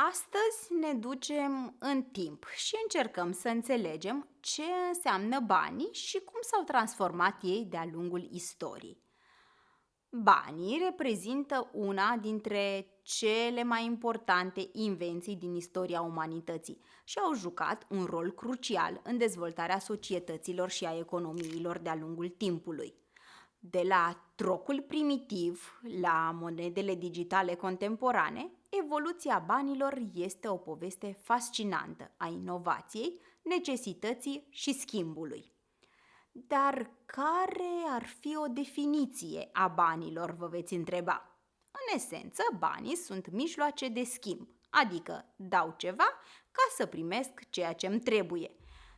Astăzi ne ducem în timp și încercăm să înțelegem ce înseamnă banii și cum s-au transformat ei de-a lungul istoriei. Banii reprezintă una dintre cele mai importante invenții din istoria umanității și au jucat un rol crucial în dezvoltarea societăților și a economiilor de-a lungul timpului. De la trocul primitiv la monedele digitale contemporane, evoluția banilor este o poveste fascinantă a inovației, necesității și schimbului. Dar care ar fi o definiție a banilor, vă veți întreba? În esență, banii sunt mijloace de schimb, adică dau ceva ca să primesc ceea ce îmi trebuie.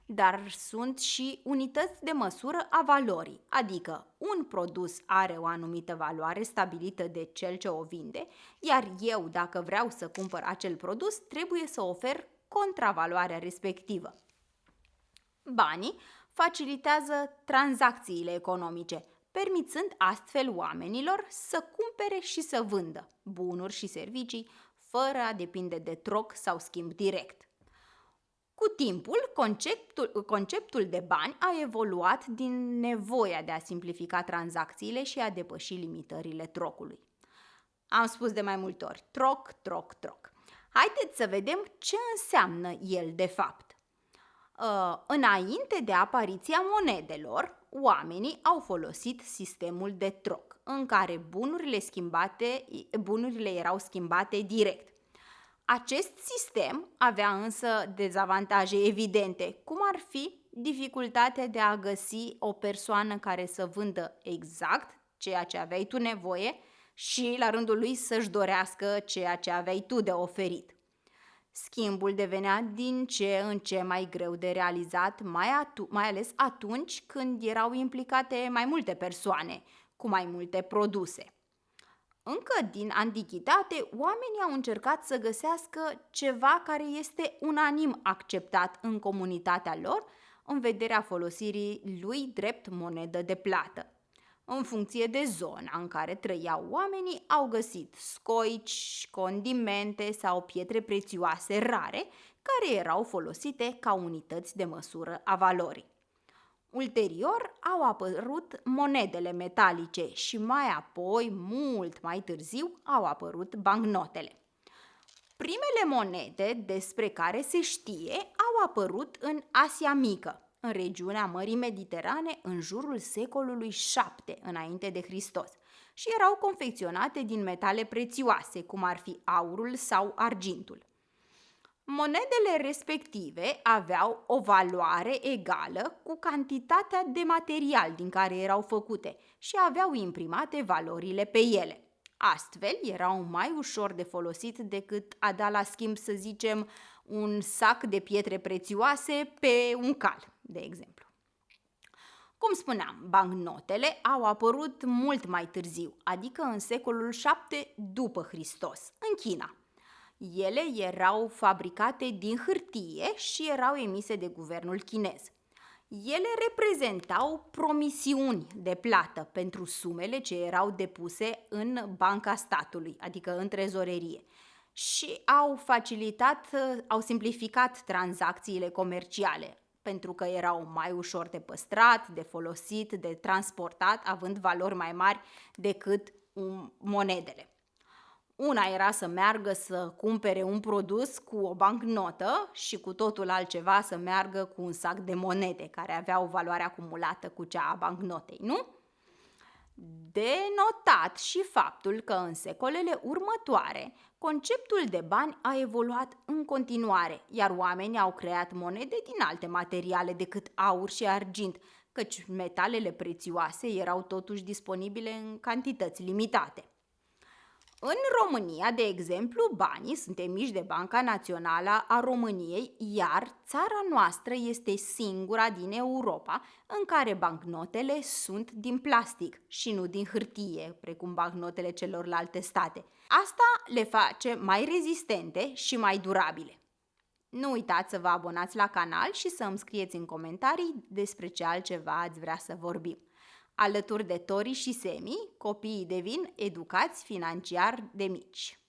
Dar sunt și unități de măsură a valorii, adică un produs are o anumită valoare stabilită de cel ce o vinde, iar eu, dacă vreau să cumpăr acel produs, trebuie să ofer contravaloarea respectivă. Banii facilitează tranzacțiile economice, permițând astfel oamenilor să cumpere și să vândă bunuri și servicii, fără a depinde de troc sau schimb direct. Cu timpul, conceptul de bani a evoluat din nevoia de a simplifica tranzacțiile și a depăși limitările trocului. Am spus de mai multe ori, troc, troc, troc. Haideți să vedem ce înseamnă el de fapt. Înainte de apariția monedelor, oamenii au folosit sistemul de troc, în care bunurile erau schimbate direct. Acest sistem avea însă dezavantaje evidente, cum ar fi dificultatea de a găsi o persoană care să vândă exact ceea ce aveai tu nevoie și, la rândul lui, să-și dorească ceea ce aveai tu de oferit. Schimbul devenea din ce în ce mai greu de realizat, mai ales atunci când erau implicate mai multe persoane cu mai multe produse. Încă din antichitate, oamenii au încercat să găsească ceva care este unanim acceptat în comunitatea lor, în vederea folosirii lui drept monedă de plată. În funcție de zona în care trăiau oamenii, au găsit scoici, condimente sau pietre prețioase rare, care erau folosite ca unități de măsură a valorii. Ulterior au apărut monedele metalice și mai apoi, mult mai târziu, au apărut bancnotele. Primele monede despre care se știe au apărut în Asia Mică, în regiunea Mării Mediterane, în jurul secolului VII înainte de Hristos și erau confecționate din metale prețioase, cum ar fi aurul sau argintul. Monedele respective aveau o valoare egală cu cantitatea de material din care erau făcute și aveau imprimate valorile pe ele. Astfel, erau mai ușor de folosit decât a da la schimb, să zicem, un sac de pietre prețioase pe un cal, de exemplu. Cum spuneam, bancnotele au apărut mult mai târziu, adică în secolul VII după Hristos, în China. Ele erau fabricate din hârtie și erau emise de guvernul chinez. Ele reprezentau promisiuni de plată pentru sumele ce erau depuse în banca statului, adică în trezorerie, și au simplificat tranzacțiile comerciale, pentru că erau mai ușor de păstrat, de folosit, de transportat, având valori mai mari decât monedele. Una era să meargă să cumpere un produs cu o bancnotă și cu totul altceva să meargă cu un sac de monede care aveau valoare acumulată cu cea a bancnotei, nu? De notat și faptul că în secolele următoare conceptul de bani a evoluat în continuare, iar oamenii au creat monede din alte materiale decât aur și argint, căci metalele prețioase erau totuși disponibile în cantități limitate. În România, de exemplu, banii sunt emiși de Banca Națională a României, iar țara noastră este singura din Europa în care bancnotele sunt din plastic și nu din hârtie, precum bancnotele celorlalte state. Asta le face mai rezistente și mai durabile. Nu uitați să vă abonați la canal și să îmi scrieți în comentarii despre ce altceva ați vrea să vorbim. Alături de Tori și Semi, copiii devin educați financiar de mici.